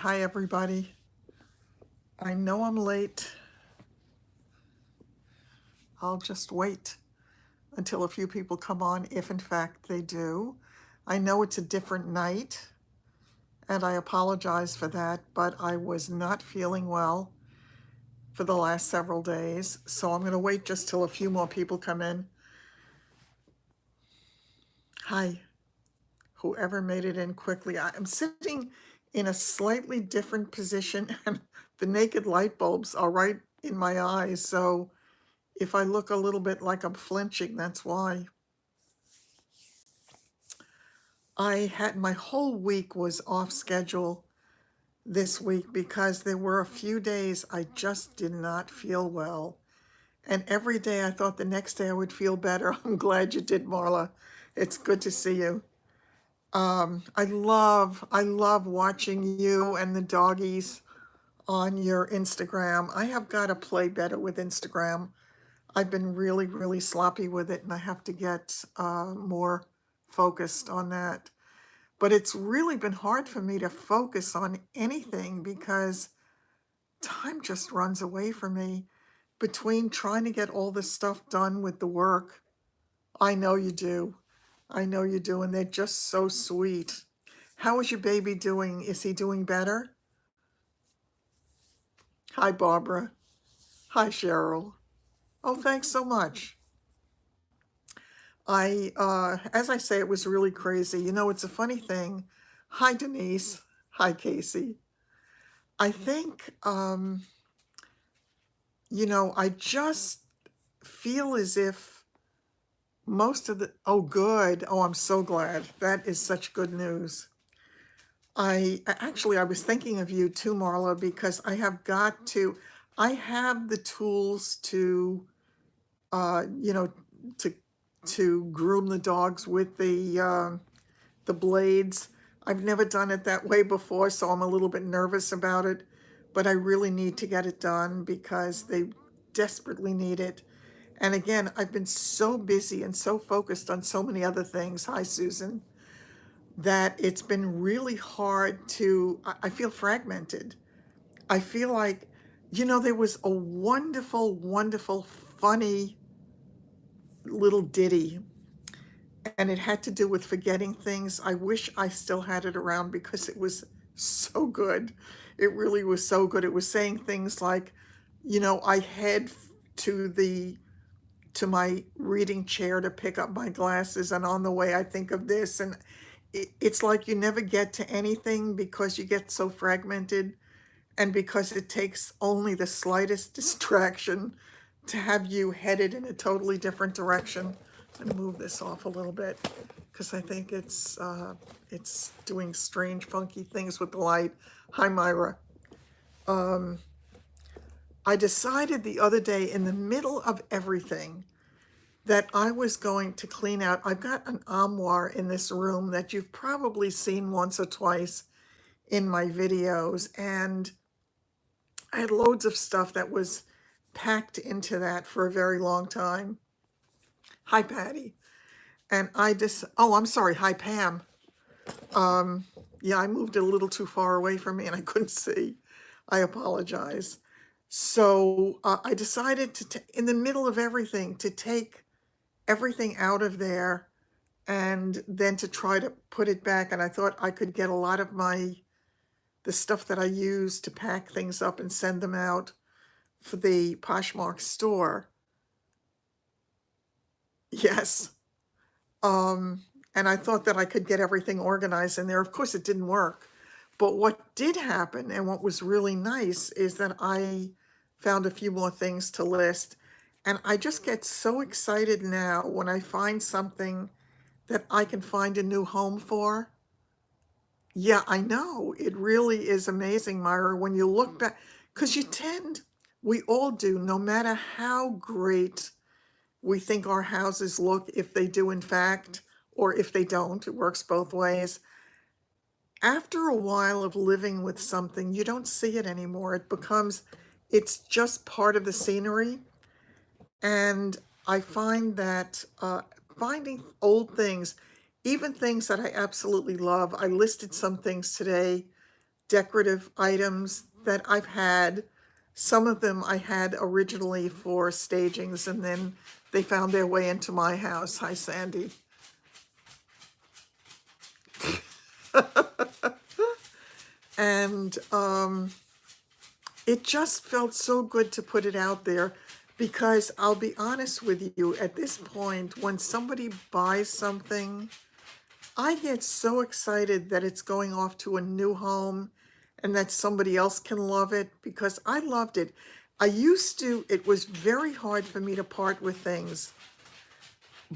Hi, everybody. I know I'm late. I'll just wait until a few people come on, if in fact they do. I know it's a different night, and I apologize for that, but I was not feeling well for the last several days, so I'm going to wait just till a few more people come in. Hi, whoever made it in quickly. I'm sitting in a slightly different position, and the naked light bulbs are right in my eyes, so if I look a little bit like I'm flinching, that's why. My whole week was off schedule this week because there were a few days I just did not feel well. And every day I thought the next day I would feel better. I'm glad you did, Marla. It's good to see you. I love watching you and the doggies on your Instagram. I have got to play better with Instagram. I've been really sloppy with it, and I have to get more focused on that. But it's really been hard for me to focus on anything because time just runs away from me between trying to get all this stuff done with the work. I know you do. I know you do, and they're just so sweet. How is your baby doing? Is he doing better? Hi, Barbara. Hi, Cheryl. Oh, thanks so much. As I say, it was really crazy. You know, it's a funny thing. Hi, Denise. Hi, Casey. I think, I just feel as if oh, good. Oh, I'm so glad. That is such good news. I was thinking of you too, Marla, because I have the tools to, uh, you know, to, to groom the dogs with the blades. I've never done it that way before, so I'm a little bit nervous about it, but I really need to get it done because they desperately need it. And again, I've been so busy and so focused on so many other things. Hi, Susan. That it's been really hard I feel fragmented. I feel like, there was a wonderful, funny little ditty, and it had to do with forgetting things. I wish I still had it around because it was so good. It really was so good. It was saying things like, I head to the to my reading chair to pick up my glasses, and on the way I think of this, and it's like you never get to anything because you get so fragmented, and because it takes only the slightest distraction to have you headed in a totally different direction. I'm going to move this off a little bit because I think it's doing strange, funky things with the light. Hi, Myra. I decided the other day in the middle of everything that I was going to clean out. I've got an armoire in this room that you've probably seen once or twice in my videos, and I had loads of stuff that was packed into that for a very long time. Hi, Patty. And oh, I'm sorry. Hi, Pam. Yeah, I moved it a little too far away from me and I couldn't see. I apologize. So I decided in the middle of everything, to take everything out of there and then to try to put it back. And I thought I could get a lot of the stuff that I use to pack things up and send them out for the Poshmark store. Yes. And I thought that I could get everything organized in there. Of course, it didn't work. But what did happen, and what was really nice, is that I found a few more things to list. And I just get so excited now when I find something that I can find a new home for. Yeah, I know. It really is amazing, Myra, when you look back, because we all do, no matter how great we think our houses look, if they do in fact, or if they don't, it works both ways. After a while of living with something, you don't see it anymore. It's just part of the scenery. And I find that finding old things, even things that I absolutely love, I listed some things today decorative items that I've had. Some of them I had originally for stagings, and then they found their way into my house. Hi, Sandy. And it just felt so good to put it out there, because I'll be honest with you, at this point, when somebody buys something, I get so excited that it's going off to a new home and that somebody else can love it, because I loved it. It was very hard for me to part with things,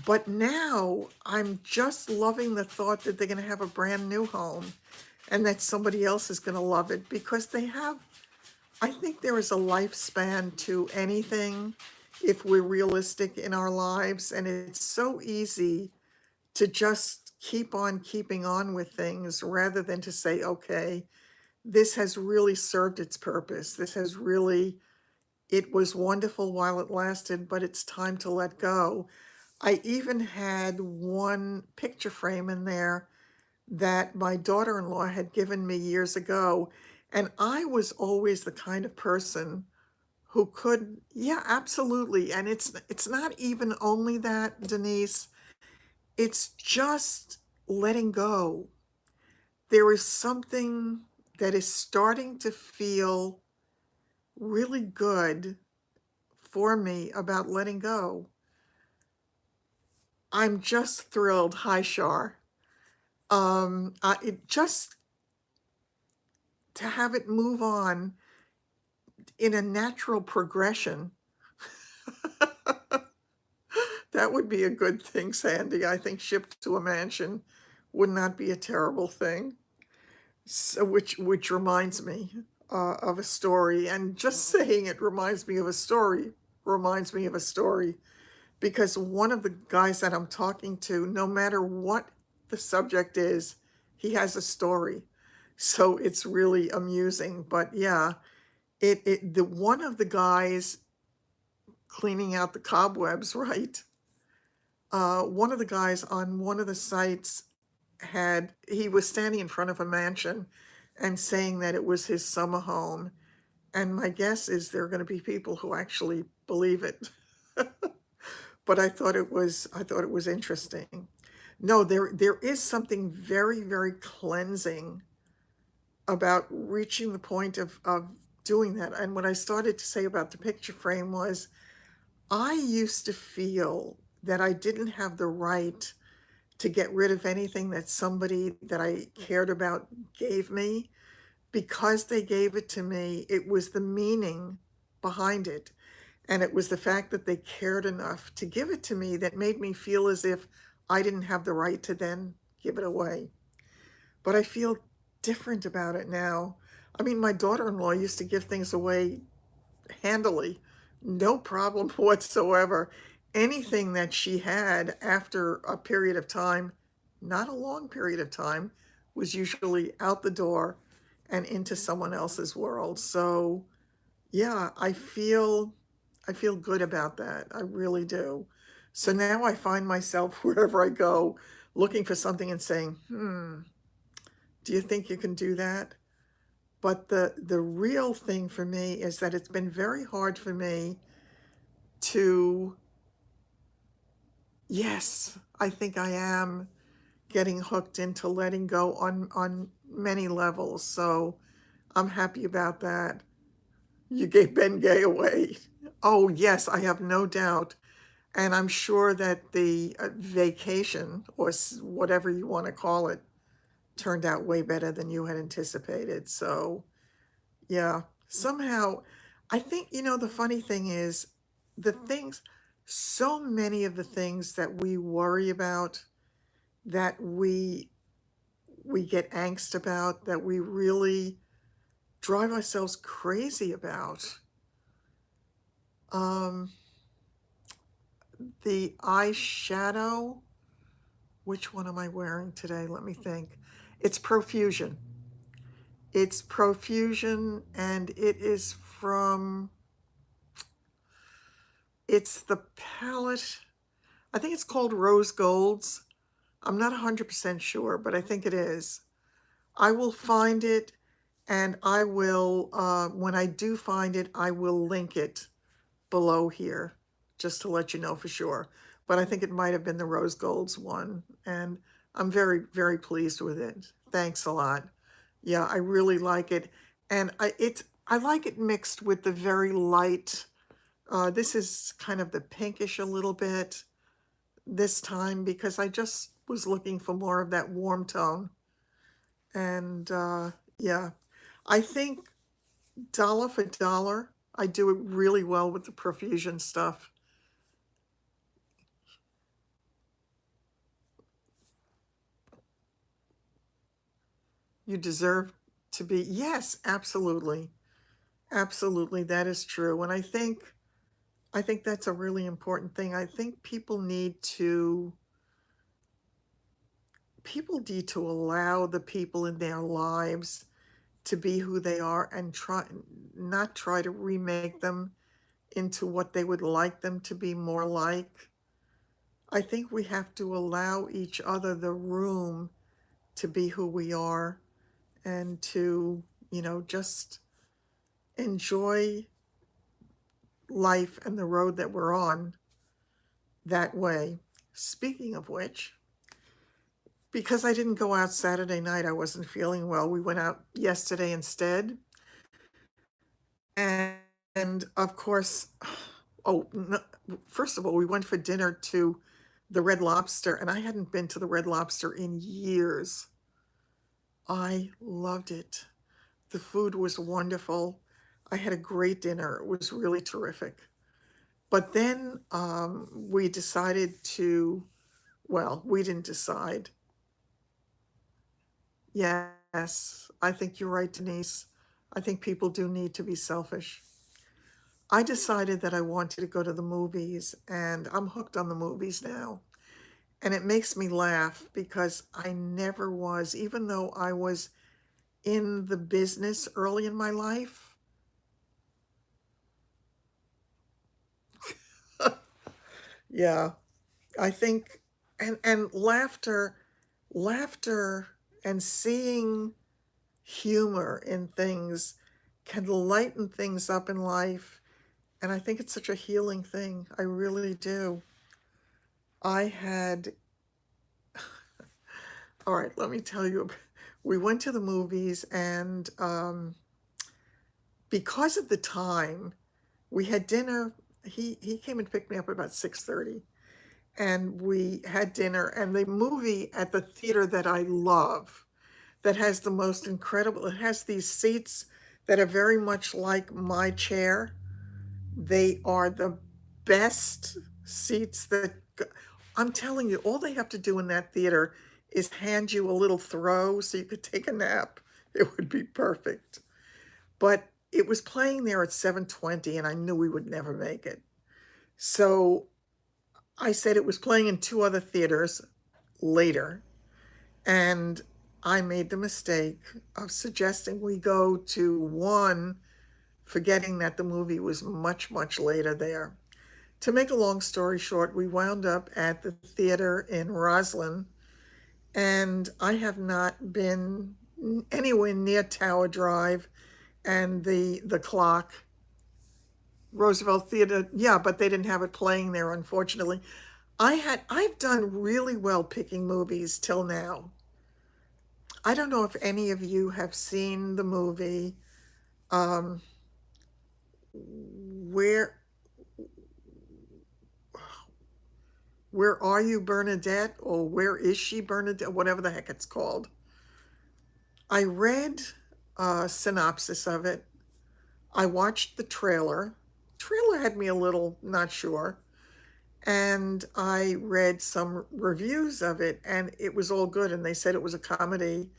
but now I'm just loving the thought that they're going to have a brand new home and that somebody else is going to love it, because I think there is a lifespan to anything if we're realistic in our lives, and it's so easy to just keep on keeping on with things rather than to say, okay, this has really served its purpose. It was wonderful while it lasted, but it's time to let go. I even had one picture frame in there that my daughter-in-law had given me years ago. And I was always the kind of person who could, yeah, absolutely. And it's not even only that, Denise, it's just letting go. There is something that is starting to feel really good for me about letting go. I'm just thrilled. Hi, Shar. It just to have it move on in a natural progression. That would be a good thing, Sandy. I think shipped to a mansion would not be a terrible thing. So, which reminds me of a story, and just saying it reminds me of a story reminds me of a story, because one of the guys that I'm talking to, no matter what the subject is, he has a story. So it's really amusing. But yeah, the one of the guys cleaning out the cobwebs, right? One of the guys on one of the sites he was standing in front of a mansion and saying that it was his summer home. And my guess is there are going to be people who actually believe it. But I thought it was interesting. No, there is something very, very cleansing about reaching the point of doing that. And what I started to say about the picture frame was, I used to feel that I didn't have the right to get rid of anything that somebody that I cared about gave me. Because they gave it to me, it was the meaning behind it. And it was the fact that they cared enough to give it to me that made me feel as if I didn't have the right to then give it away. But I feel different about it now. I mean, my daughter-in-law used to give things away handily, no problem whatsoever. Anything that she had after a period of time, not a long period of time, was usually out the door and into someone else's world. So yeah, I feel good about that. I really do. So now I find myself wherever I go looking for something and saying, do you think you can do that? But the real thing for me is that it's been very hard for me to, yes, I think I am getting hooked into letting go on many levels. So I'm happy about that. You gave Ben Gay away. Oh, yes, I have no doubt. And I'm sure that the vacation, or whatever you want to call it, turned out way better than you had anticipated. So, yeah, somehow, I think, the funny thing is, the things, so many of the things that we worry about, that we get angst about, that we really drive ourselves crazy about. Um, the eyeshadow, which one am I wearing today? Let me think. It's Profusion. It's Profusion, and it's the palette, I think it's called Rose Golds. I'm not 100% sure, but I think it is. I will find it, And I will, when I do find it, I will link it below here just to let you know for sure. But I think it might have been the Rose Golds one. And I'm very, very pleased with it. Thanks a lot. Yeah, I really like it. And I like it mixed with the very light, this is kind of the pinkish a little bit this time because I just was looking for more of that warm tone. And yeah, I think dollar for dollar, I do it really well with the profusion stuff. You deserve to be, yes, absolutely. Absolutely, that is true. And I think that's a really important thing. I think people need to allow the people in their lives to be who they are and not try to remake them into what they would like them to be more like. I think we have to allow each other the room to be who we are and to, just enjoy life and the road that we're on that way. Speaking of which, because I didn't go out Saturday night, I wasn't feeling well. We went out yesterday instead. And, of course, oh, no, first of all, we went for dinner to the Red Lobster, and I hadn't been to the Red Lobster in years. I loved it. The food was wonderful. I had a great dinner. It was really terrific. But then we decided to, well, we didn't decide. Yes, I think you're right, Denise. I think people do need to be selfish. I decided that I wanted to go to the movies, and I'm hooked on the movies now. And it makes me laugh because I never was, even though I was in the business early in my life. Yeah, I think, and laughter and seeing humor in things can lighten things up in life. And I think it's such a healing thing. I really do. I had, all right, let me tell you, we went to the movies, and because of the time, we had dinner. He came and picked me up at about 6:30, and we had dinner. And the movie at the theater that I love, that has the most incredible, it has these seats that are very much like my chair. They are the best seats I'm telling you, all they have to do in that theater is hand you a little throw so you could take a nap. It would be perfect. But it was playing there at 7:20, and I knew we would never make it. So I said it was playing in two other theaters later, and I made the mistake of suggesting we go to one, forgetting that the movie was much, much later there. To make a long story short, we wound up at the theater in Roslyn, and I have not been anywhere near Tower Drive and the clock. Roosevelt Theater, yeah, but they didn't have it playing there, unfortunately. I've done really well picking movies till now. I don't know if any of you have seen the movie, um, where Where Are You, Bernadette? Or Where Is She, Bernadette? Whatever the heck it's called. I read a synopsis of it. I watched the trailer. Trailer had me a little not sure. And I read some reviews of it, and it was all good. And they said it was a comedy,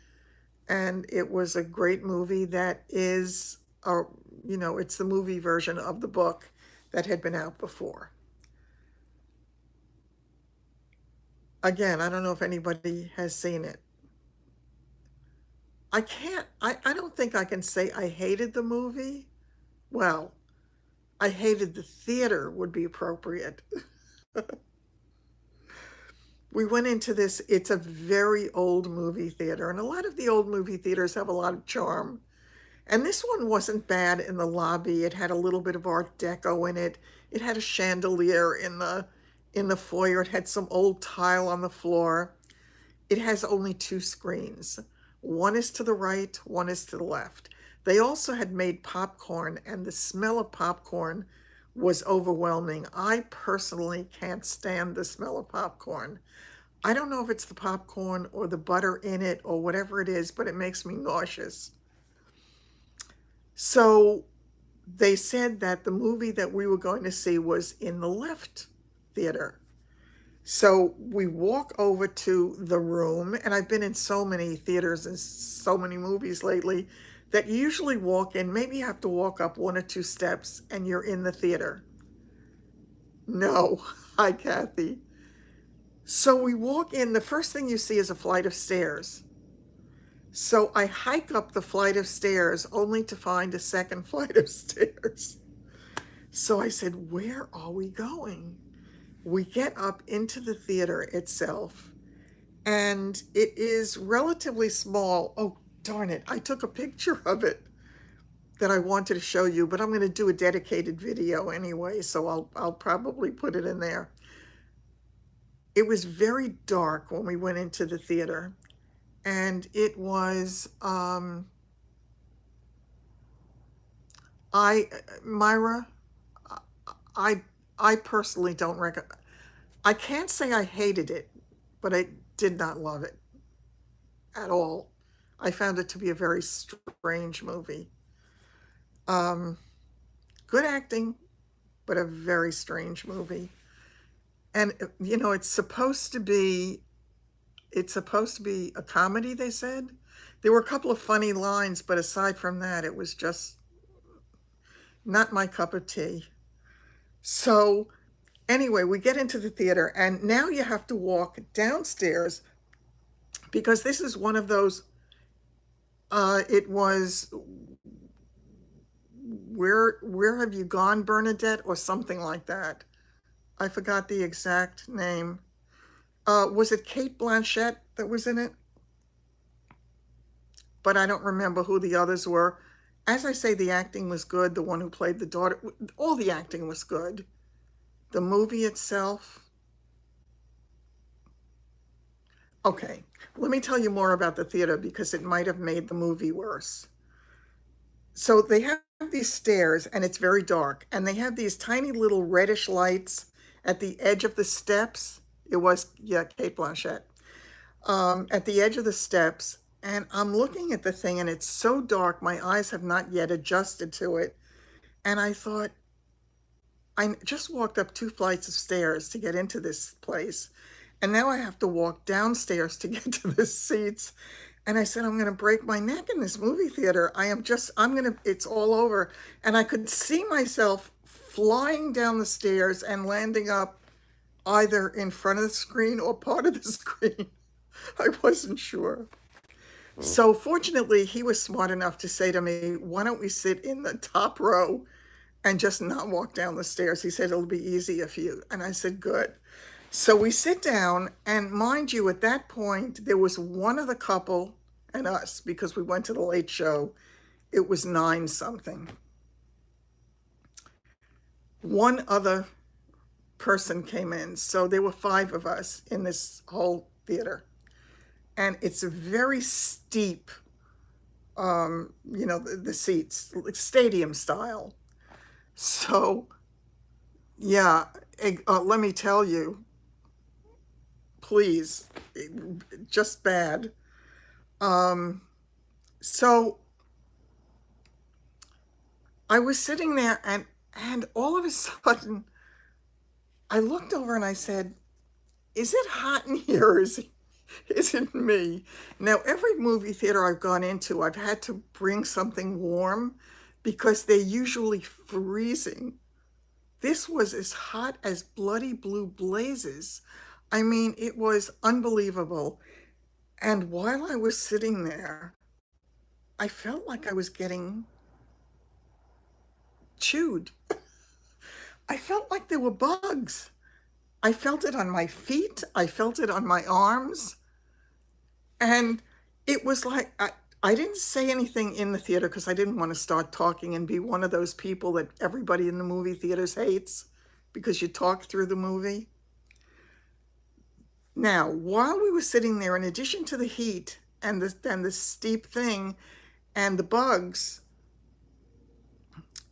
and it was a great movie that is, a, it's the movie version of the book that had been out before. Again, I don't know if anybody has seen it. I don't think I can say I hated the movie. Well, I hated the theater would be appropriate. We went into this, it's a very old movie theater, and a lot of the old movie theaters have a lot of charm. And this one wasn't bad in the lobby. It had a little bit of Art Deco in it. It had a chandelier in the foyer. It had some old tile on the floor. It has only two screens. One is to the right, one is to the left. They also had made popcorn, and the smell of popcorn was overwhelming. I personally can't stand the smell of popcorn. I don't know if it's the popcorn or the butter in it or whatever it is, but it makes me nauseous. So they said that the movie that we were going to see was in the left theater. So we walk over to the room, and I've been in so many theaters and so many movies lately that you usually walk in, maybe you have to walk up one or two steps and you're in the theater. No, hi, Kathy. So we walk in, the first thing you see is a flight of stairs. So I hike up the flight of stairs only to find a second flight of stairs. So I said, where are we going? We get up into the theater itself, and it is relatively small. Oh, darn it. I took a picture of it that I wanted to show you, but I'm going to do a dedicated video anyway, so I'll probably put it in there. It was very dark when we went into the theater, and it was Myra, I I personally don't recommend. I can't say I hated it, but I did not love it at all. I found it to be a very strange movie. Um, Good acting, but a very strange movie. And you know, it's supposed to be a comedy, they said. There were a couple of funny lines, but aside from that, it was just not my cup of tea. So anyway, we get into the theater, and now you have to walk downstairs because this is one of those. It was where have you gone, Bernadette, or something like that. I forgot the exact name. Was it Kate Blanchett that was in it? But I don't remember who the others were. As I say, the acting was good. The one who played the daughter, all the acting was good. The movie itself, okay, let me tell you more about the theater because it might have made the movie worse. So they have these stairs, and it's very dark, and they have these tiny little reddish lights at the edge of the steps. It was, yeah, Kate Blanchett. At the edge of the steps, and I'm looking at the thing, and it's so dark, my eyes have not yet adjusted to it. And I thought, I just walked up two flights of stairs to get into this place, and now I have to walk downstairs to get to the seats. And I said, I'm going to break my neck in this movie theater. It's all over. And I could see myself flying down the stairs and landing up either in front of the screen or part of the screen. I wasn't sure. So fortunately, he was smart enough to say to me, why don't we sit in the top row and just not walk down the stairs? He said, it'll be easy if you. And I said, good. So we sit down, and mind you, at that point, there was one of the couple and us, because we went to the late show. It was 9 something. One other person came in. So there were 5 of us in this whole theater. And it's a very steep, the seats, like stadium style. So, yeah, let me tell you, please, just bad. So I was sitting there, and all of a sudden, I looked over and I said, is it hot in here, or is it me? Now, every movie theater I've gone into, I've had to bring something warm because they're usually freezing. This was as hot as bloody blue blazes. I mean, it was unbelievable. And while I was sitting there, I felt like I was getting chewed. I felt like there were bugs. I felt it on my feet. I felt it on my arms. And it was like, I didn't say anything in the theater because I didn't want to start talking and be one of those people that everybody in the movie theaters hates because you talk through the movie. Now, while we were sitting there, in addition to the heat and the steep thing and the bugs,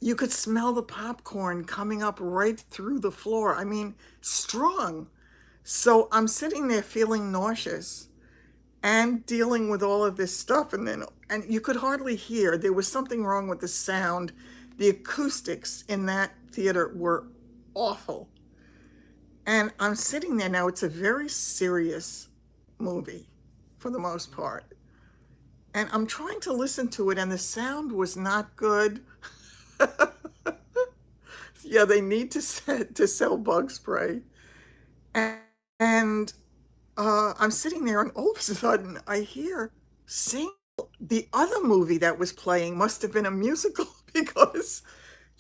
you could smell the popcorn coming up right through the floor. I mean, strong. So I'm sitting there feeling nauseous and dealing with all of this stuff, and you could hardly hear. There was something wrong with the sound. The acoustics in that theater were awful. And I'm sitting there now. It's a very serious movie for the most part. And I'm trying to listen to it, and the sound was not good. Yeah, they need to sell bug spray. And, and I'm sitting there, and all of a sudden I hear sing. The other movie that was playing must have been a musical because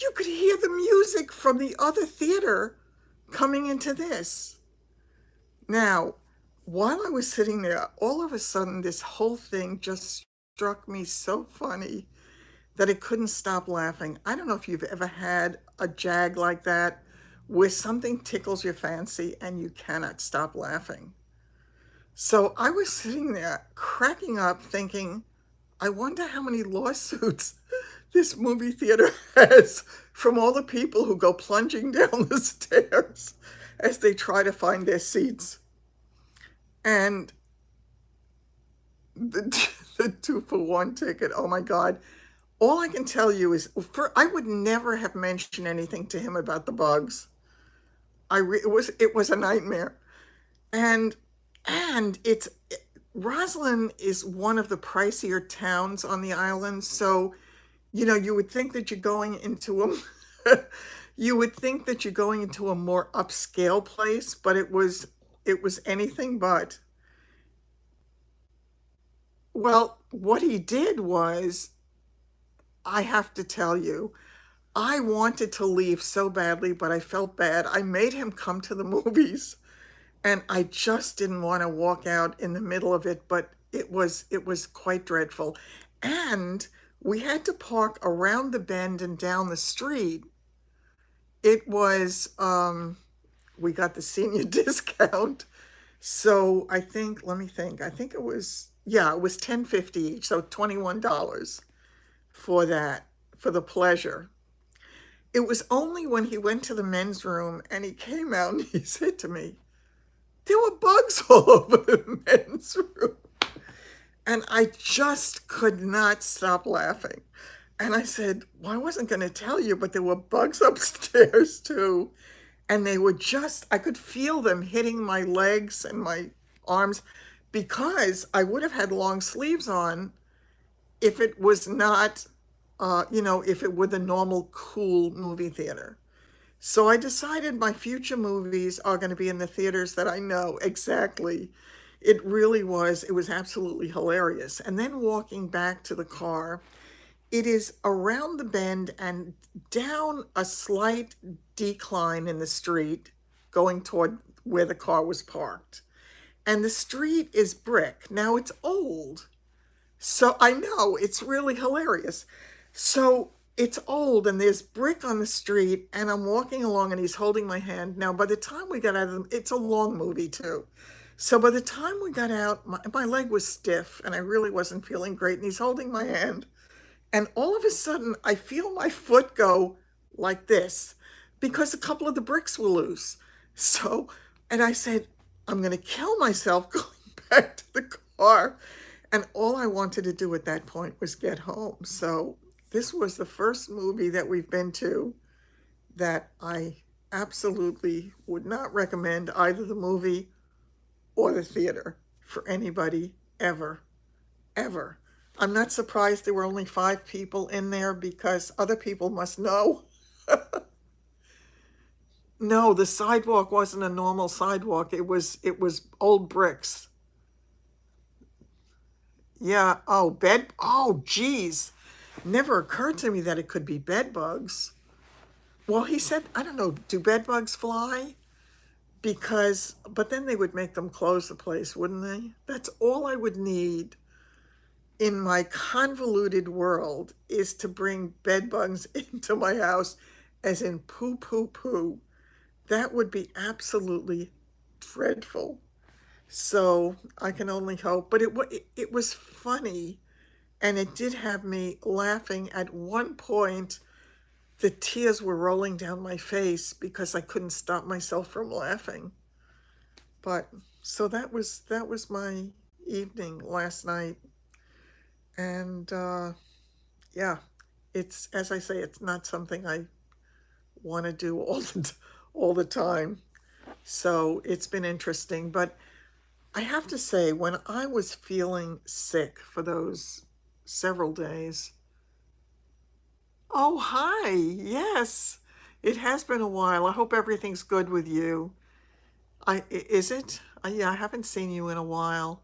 you could hear the music from the other theater coming into this. Now, while I was sitting there, all of a sudden this whole thing just struck me so funny that I couldn't stop laughing. I don't know if you've ever had a jag like that where something tickles your fancy and you cannot stop laughing. So I was sitting there cracking up thinking, I wonder how many lawsuits this movie theater has from all the people who go plunging down the stairs as they try to find their seats. And the, the 2-for-1 ticket, oh my God. All I can tell you is, I would never have mentioned anything to him about the bugs. It was a nightmare, and it's Roslyn is one of the pricier towns on the island, so you would think that you're going into a you would think that you're going into a more upscale place, but it was anything but. Well, what he did was, I have to tell you, I wanted to leave so badly, but I felt bad. I made him come to the movies, and I just didn't want to walk out in the middle of it, but it was quite dreadful. And we had to park around the bend and down the street. It was we got the senior discount. So I think, let me think. I think it was, yeah, it was 10.50 each, so $21 for that, for the pleasure. It was only when he went to the men's room and he came out and he said to me, there were bugs all over the men's room. And I just could not stop laughing. And I said, well, I wasn't going to tell you, but there were bugs upstairs too. And they were just, I could feel them hitting my legs and my arms because I would have had long sleeves on if it was not, if it were the normal cool movie theater. So I decided my future movies are going to be in the theaters that I know exactly. It was absolutely hilarious. And then walking back to the car, it is around the bend and down a slight decline in the street going toward where the car was parked. And the street is brick. Now it's old. So I know it's really hilarious. So it's old and there's brick on the street and I'm walking along and he's holding my hand. Now, by the time we got out of it's a long movie too. So by the time we got out, my leg was stiff and I really wasn't feeling great. And he's holding my hand. And all of a sudden, I feel my foot go like this because a couple of the bricks were loose. So, and I said, I'm going to kill myself going back to the car. And all I wanted to do at that point was get home. So this was the first movie that we've been to that I absolutely would not recommend either the movie or the theater for anybody ever, ever. I'm not surprised there were only 5 people in there because other people must know. No, the sidewalk wasn't a normal sidewalk. It was old bricks. Yeah, geez. Never occurred to me that it could be bed bugs. Well, he said, I don't know, do bed bugs fly? But then they would make them close the place, wouldn't they? That's all I would need in my convoluted world is to bring bed bugs into my house, as in poo, poo, poo. That would be absolutely dreadful. So I can only hope. But it was funny, and it did have me laughing. At one point, the tears were rolling down my face because I couldn't stop myself from laughing. But so that was my evening last night, and yeah, it's, as I say, it's not something I want to do all the time. So it's been interesting, but I have to say, when I was feeling sick for those several days. Oh, hi. Yes. It has been a while. I hope everything's good with you. Is it? Yeah, I haven't seen you in a while.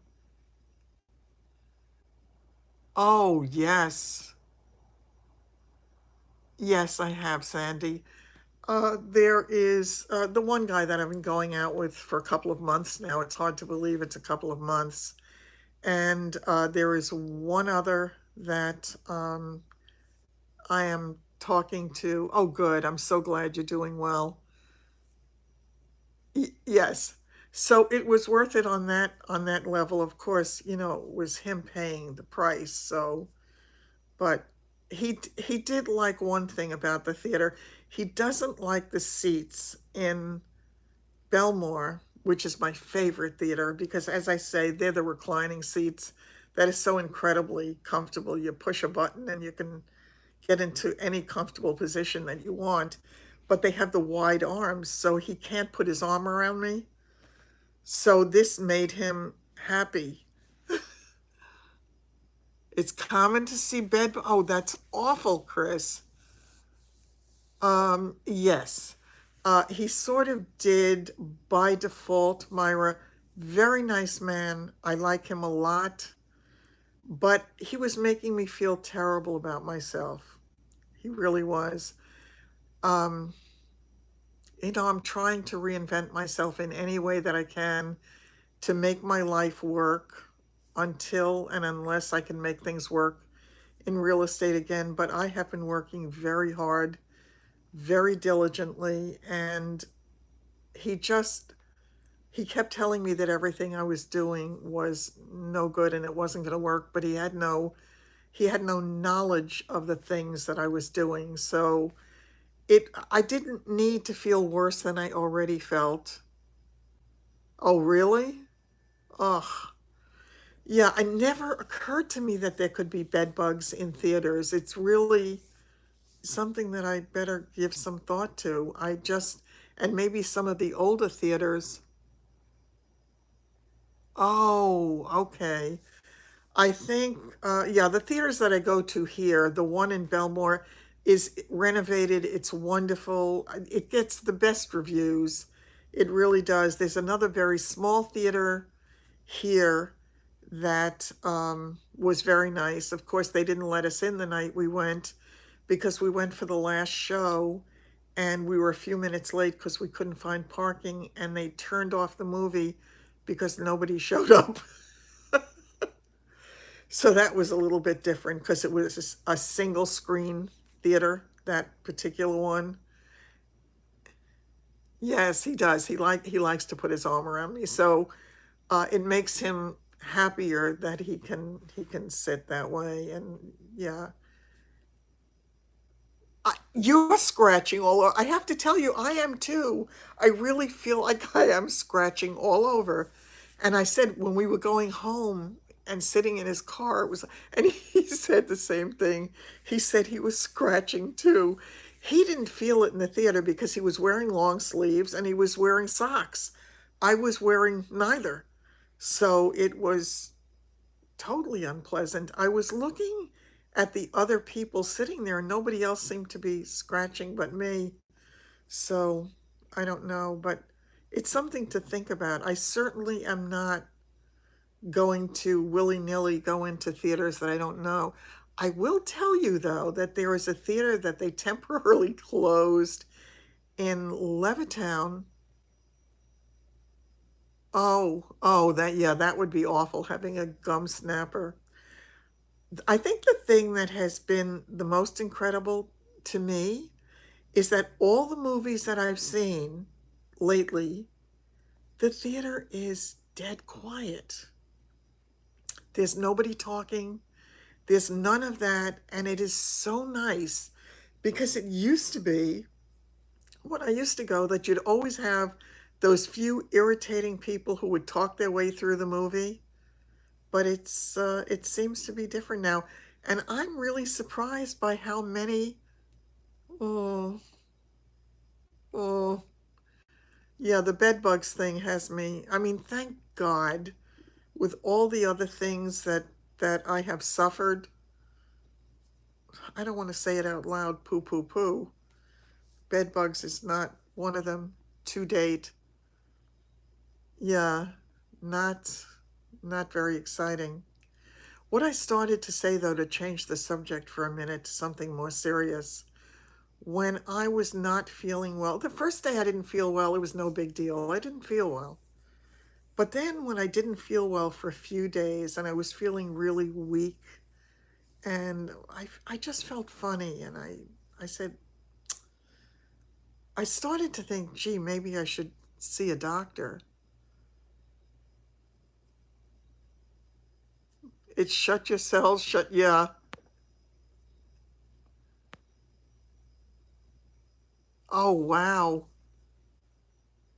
Oh, yes. Yes, I have, Sandy. There is the one guy that I've been going out with for a couple of months now. It's hard to believe it's a couple of months. And there is one other that I am talking to. Oh, good. I'm so glad you're doing well. Yes. So it was worth it on that level. Of course, it was him paying the price. So, but he did like one thing about the theater. He doesn't like the seats in Belmore, which is my favorite theater, because, as I say, they're the reclining seats that is so incredibly comfortable. You push a button and you can get into any comfortable position that you want. But they have the wide arms, so he can't put his arm around me. So this made him happy. It's common to see bed. Oh, that's awful, Chris. Yes. He sort of did by default, Myra. Very nice man. I like him a lot. But he was making me feel terrible about myself. He really was. Um, I'm trying to reinvent myself in any way that I can to make my life work until and unless I can make things work in real estate again. But I have been working very hard, very diligently, and he just he kept telling me that everything I was doing was no good and it wasn't going to work, but he had no knowledge of the things that I was doing. So I didn't need to feel worse than I already felt. Oh, really? Ugh. Yeah, it never occurred to me that there could be bed bugs in theaters. It's really something that I better give some thought to. And maybe some of the older theaters. Oh, okay. I think, yeah, the theaters that I go to here, the one in Belmore is renovated. It's wonderful. It gets the best reviews. It really does. There's another very small theater here that was very nice. Of course, they didn't let us in the night we went because we went for the last show and we were a few minutes late because we couldn't find parking, and they turned off the movie because nobody showed up. So that was a little bit different because it was a single screen theater, that particular one. Yes, he does. He likes to put his arm around me. So it makes him happier that he can sit that way. And yeah, you're scratching all over. I have to tell you, I am too. I really feel like I am scratching all over. And I said when we were going home and sitting in his car, it was, and he said the same thing. He said he was scratching too. He didn't feel it in the theater because he was wearing long sleeves and he was wearing socks. I was wearing neither. So it was totally unpleasant. I was looking at the other people sitting there, and nobody else seemed to be scratching but me. So I don't know, but it's something to think about. I certainly am not going to willy nilly go into theaters that I don't know. I will tell you, though, that there is a theater that they temporarily closed in Levittown. Oh, that, yeah, that would be awful, having a gum snapper. I think the thing that has been the most incredible to me is that all the movies that I've seen lately, the theater is dead quiet. There's nobody talking. There's none of that. And it is so nice because it used to be, when I used to go, that you'd always have those few irritating people who would talk their way through the movie. But it seems to be different now. And I'm really surprised by how many, oh, oh, yeah, the bed bugs thing has me. I mean, thank God, with all the other things that I have suffered, I don't want to say it out loud, poo poo poo. Bed bugs is not one of them to date. Yeah, not not very exciting. What I started to say though, to change the subject for a minute to something more serious, when I was not feeling well, the first day I didn't feel well, it was no big deal. I didn't feel well. But then when I didn't feel well for a few days and I was feeling really weak and I just felt funny and I said, I started to think, gee, maybe I should see a doctor. It shut your cells, shut, yeah. Oh, wow.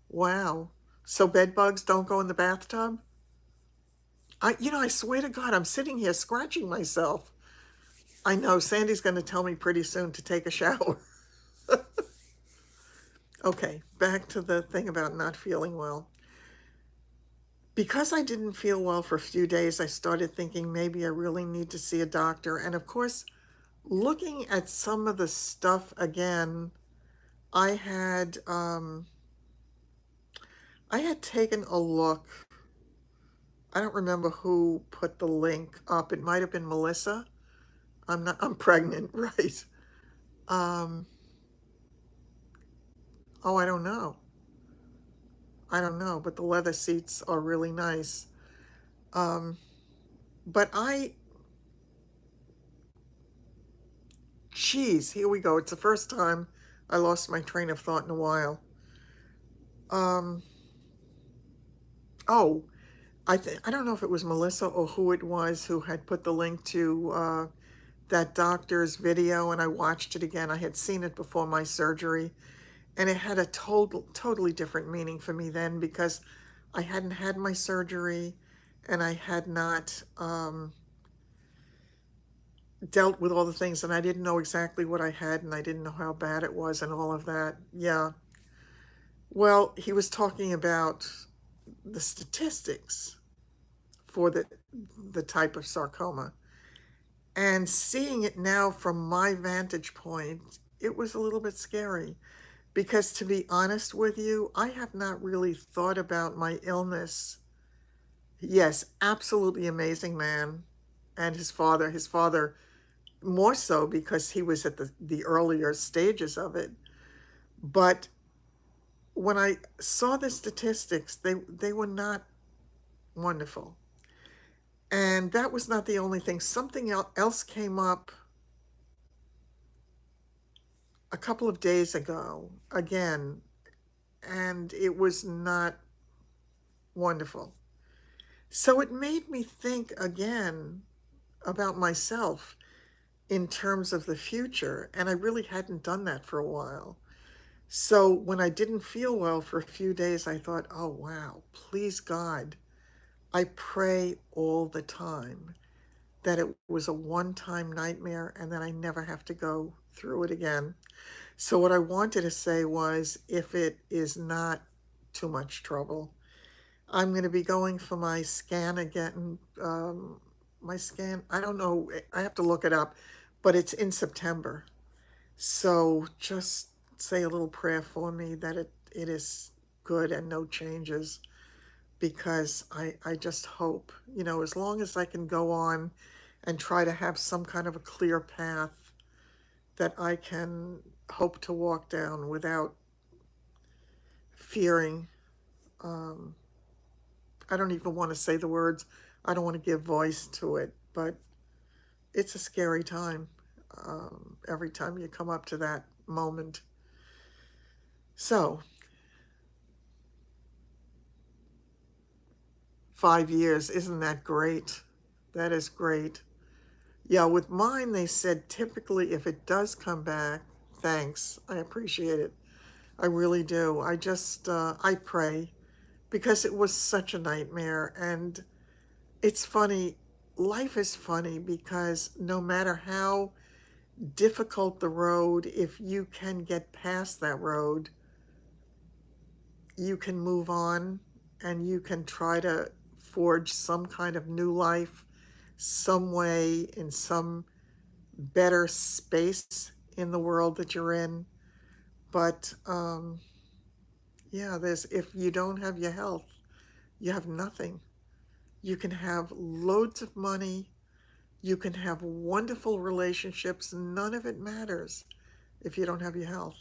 Wow. So bed bugs don't go in the bathtub? I swear to God, I'm sitting here scratching myself. I know Sandy's going to tell me pretty soon to take a shower. Okay, back to the thing about not feeling well. Because I didn't feel well for a few days, I started thinking maybe I really need to see a doctor. And of course, looking at some of the stuff again, I had um, I had taken a look. I don't remember who put the link up. It might have been Melissa. I'm pregnant, right? Um, oh, I don't know. I don't know, but the leather seats are really nice. Um, but geez, here we go. It's the first time I lost my train of thought in a while. Um, oh, I don't know if it was Melissa or who it was who had put the link to that doctor's video, and I watched it again. I had seen it before my surgery, and it had a totally different meaning for me then because I hadn't had my surgery, and I had not dealt with all the things, and I didn't know exactly what I had, and I didn't know how bad it was, and all of that. Yeah. Well, he was talking about the statistics for the type of sarcoma. And seeing it now from my vantage point, it was a little bit scary because, to be honest with you, I have not really thought about my illness. Yes, absolutely amazing man. And his father more so because he was at the earlier stages of it. But when I saw the statistics, they were not wonderful. And that was not the only thing. Something else came up a couple of days ago again, and it was not wonderful. So it made me think again about myself in terms of the future, and I really hadn't done that for a while. So when I didn't feel well for a few days, I thought, oh, wow, please God, I pray all the time that it was a one time nightmare and that I never have to go through it again. So, what I wanted to say was if it is not too much trouble, I'm going to be going for my scan again. My scan, I don't know, I have to look it up, but it's in September. So, just say a little prayer for me that it is good and no changes because I just hope, as long as I can go on and try to have some kind of a clear path that I can hope to walk down without fearing. Um, I don't even want to say the words. I don't want to give voice to it, but it's a scary time every time you come up to that moment. So, 5 years, isn't that great? That is great. Yeah, with mine, they said typically if it does come back, thanks. I appreciate it. I really do. I pray because it was such a nightmare. And it's funny, life is funny because no matter how difficult the road, if you can get past that road, you can move on and you can try to forge some kind of new life, some way, in some better space in the world that you're in. But yeah, there's if you don't have your health, you have nothing. You can have loads of money, you can have wonderful relationships, none of it matters if you don't have your health.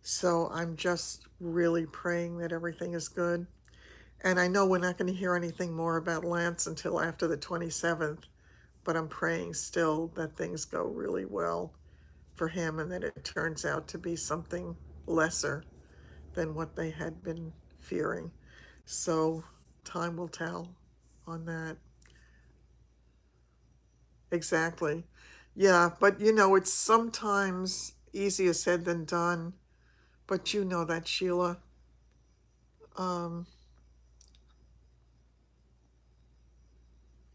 So I'm just really praying that everything is good. And I know we're not going to hear anything more about Lance until after the 27th, but I'm praying still that things go really well for him and that it turns out to be something lesser than what they had been fearing. So time will tell on that. Exactly. Yeah, but it's sometimes easier said than done. But you know that, Sheila. Um,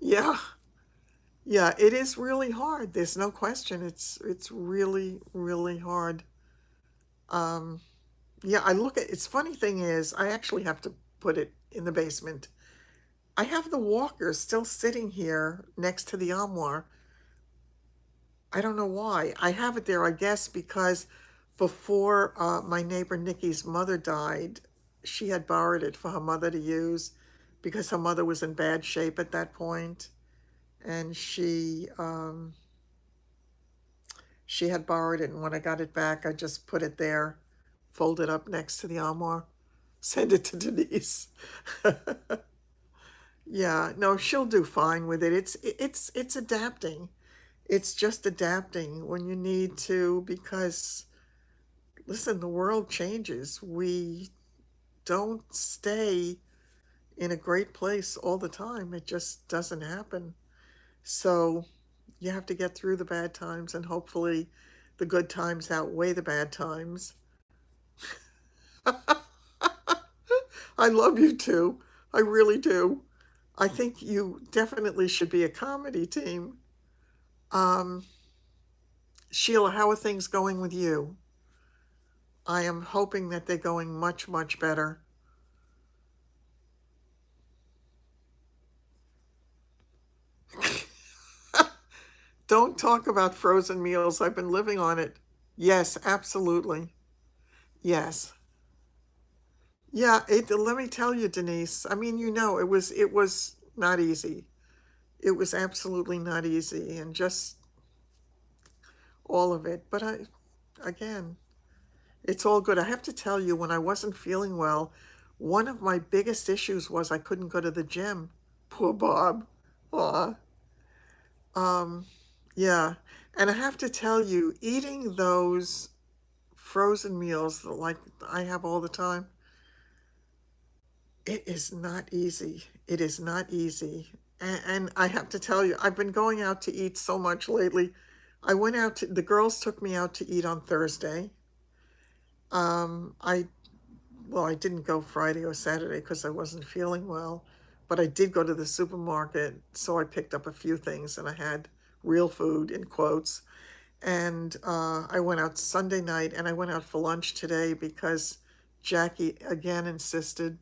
yeah, yeah, it is really hard. There's no question. It's really, really hard. Um, yeah, I look at it's funny thing is I actually have to put it in the basement. I have the walker still sitting here next to the armoire. I don't know why. I have it there, I guess, because before my neighbor Nikki's mother died, she had borrowed it for her mother to use because her mother was in bad shape at that point, and she had borrowed it. And when I got it back, I just put it there, fold it up next to the armoire, send it to Denise. Yeah, no, she'll do fine with it. It's adapting. It's just adapting when you need to because listen, the world changes. We don't stay in a great place all the time. It just doesn't happen. So you have to get through the bad times and hopefully the good times outweigh the bad times. I love you too. I really do. I think you definitely should be a comedy team. Um, Sheila, how are things going with you? I am hoping that they're going much, much better. Don't talk about frozen meals. I've been living on it. Yes, absolutely. Yes. Yeah, let me tell you, Denise. I mean, it was not easy. It was absolutely not easy and just all of it. But again, it's all good. I have to tell you, when I wasn't feeling well, one of my biggest issues was I couldn't go to the gym. Poor Bob. Aw. Um, yeah. And I have to tell you, eating those frozen meals like I have all the time, it is not easy. It is not easy. And I have to tell you, I've been going out to eat so much lately. The girls took me out to eat on Thursday. I Well, I didn't go Friday or Saturday because I wasn't feeling well, but I did go to the supermarket, so I picked up a few things and I had real food in quotes. And I went out Sunday night and I went out for lunch today because Jackie again insisted.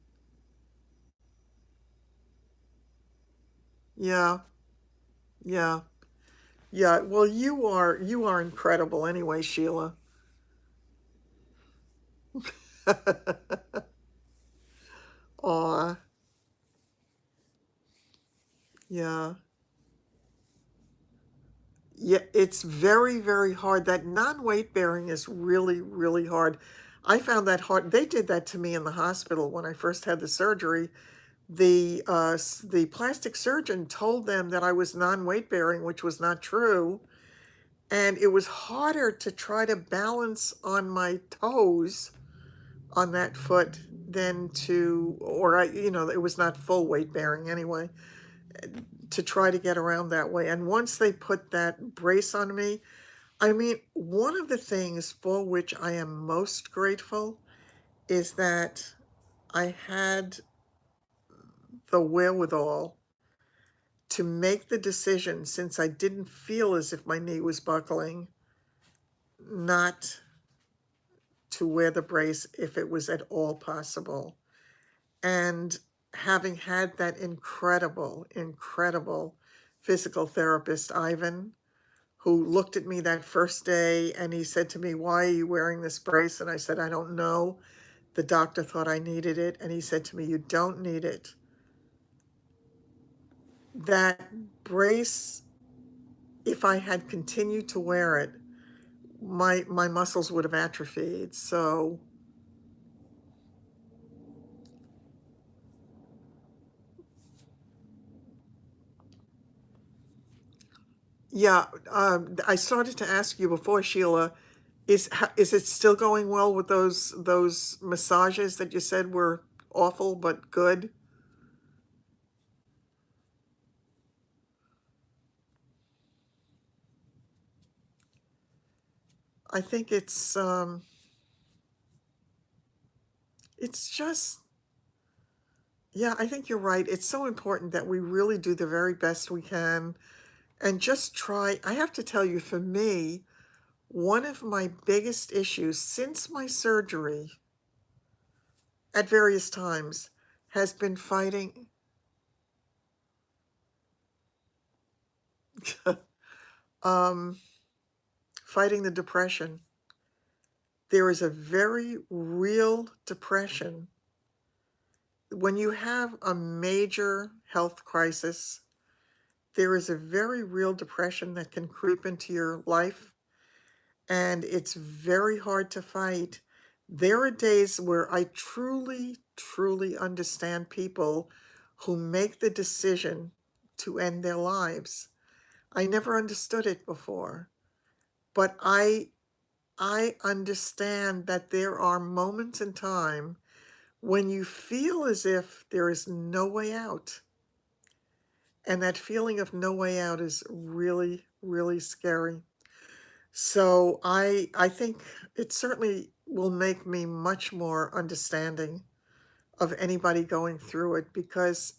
Yeah, yeah, yeah. Well, you are incredible anyway, Sheila. Aw, yeah. Yeah, it's very, very hard. That non-weight bearing is really, really hard. I found that hard. They did that to me in the hospital when I first had the surgery. the plastic surgeon told them that I was non-weight bearing, which was not true, and it was harder to try to balance on my toes on that foot than to, or it was not full weight bearing anyway, to try to get around that way. And once they put that brace on me, I mean, one of the things for which I am most grateful is that I had the wherewithal to make the decision, since I didn't feel as if my knee was buckling, not to wear the brace if it was at all possible. And having had that incredible, incredible physical therapist, Ivan, who looked at me that first day and he said to me, "Why are you wearing this brace?" And I said, "I don't know. The doctor thought I needed it." And he said to me, "You don't need it." That brace, if I had continued to wear it, my muscles would have atrophied. So yeah, I started to ask you before, Sheila, is it still going well with those massages that you said were awful but good? I think it's just, yeah, I think you're right. It's so important that we really do the very best we can and just try. I have to tell you, for me, one of my biggest issues since my surgery at various times has been um, fighting the depression. There is a very real depression when you have a major health crisis. There is a very real depression that can creep into your life, and it's very hard to fight. There are days where I truly, truly understand people who make the decision to end their lives. I never understood it before, but I understand that there are moments in time when you feel as if there is no way out. And that feeling of no way out is really, really scary. So I think it certainly will make me much more understanding of anybody going through it, because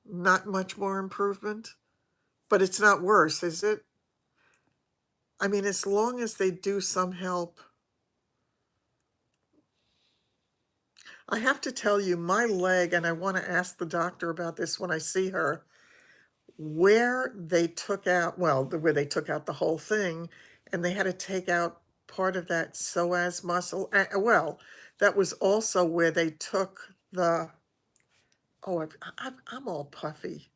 not much more improvement, but it's not worse, is it? I mean, as long as they do some help. I have to tell you, my leg, and I want to ask the doctor about this when I see her, where they took out, well, where they took out the whole thing, and they had to take out part of that psoas muscle. Well, that was also where they took the, oh, I'm all puffy.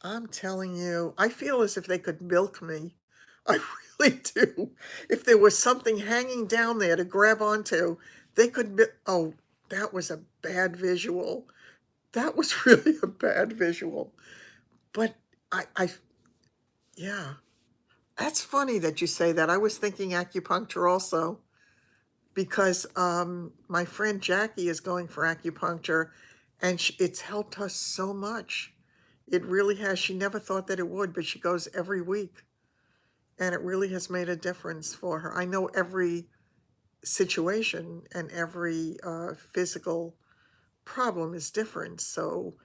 I'm telling you, I feel as if they could milk me. I really do. If there was something hanging down there to grab onto, they could, oh, that was a bad visual. That was really a bad visual. But I, yeah. That's funny that you say that. I was thinking acupuncture also, because my friend Jackie is going for acupuncture, and it's helped her so much. It really has. She never thought that it would, but she goes every week, and it really has made a difference for her. I know every situation and every physical problem is different, so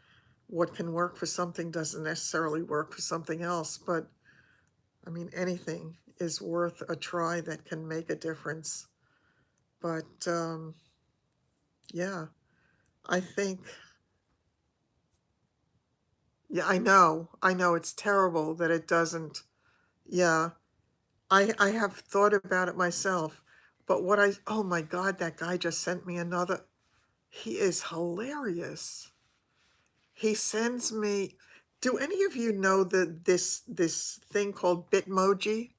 what can work for something doesn't necessarily work for something else, but I mean, anything is worth a try that can make a difference. But yeah, I think, yeah, I know it's terrible that it doesn't. Yeah, I have thought about it myself. But oh my God, that guy just sent me another. He is hilarious. He sends me, do any of you know this thing called Bitmoji?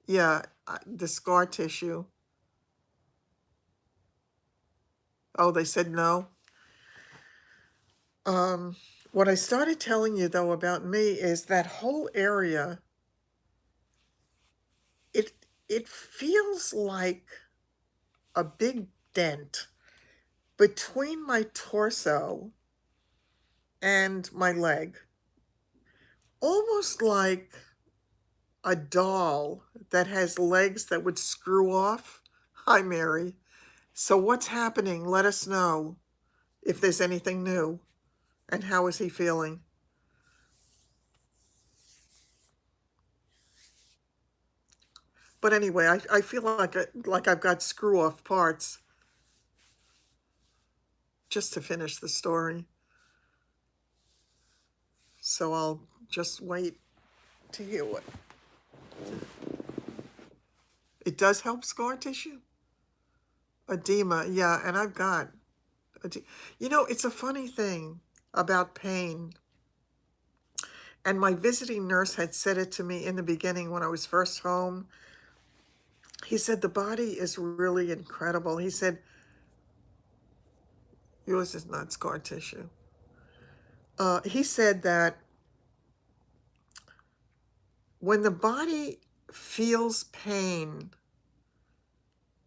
Yeah, the scar tissue. Oh, they said no. Um, what I started telling you though about me is that whole area, it it feels like a big dent between my torso and my leg, almost like a doll that has legs that would screw off. Hi, Mary. So what's happening? Let us know if there's anything new. And how is he feeling? But anyway, I feel like I've got screw off parts just to finish the story. So I'll just wait to hear what. It does help scar tissue? Edema, yeah, and I've got, you know, it's a funny thing about pain. And my visiting nurse had said it to me in the beginning when I was first home. He said, the body is really incredible. He said, yours is not scar tissue. He said that when the body feels pain,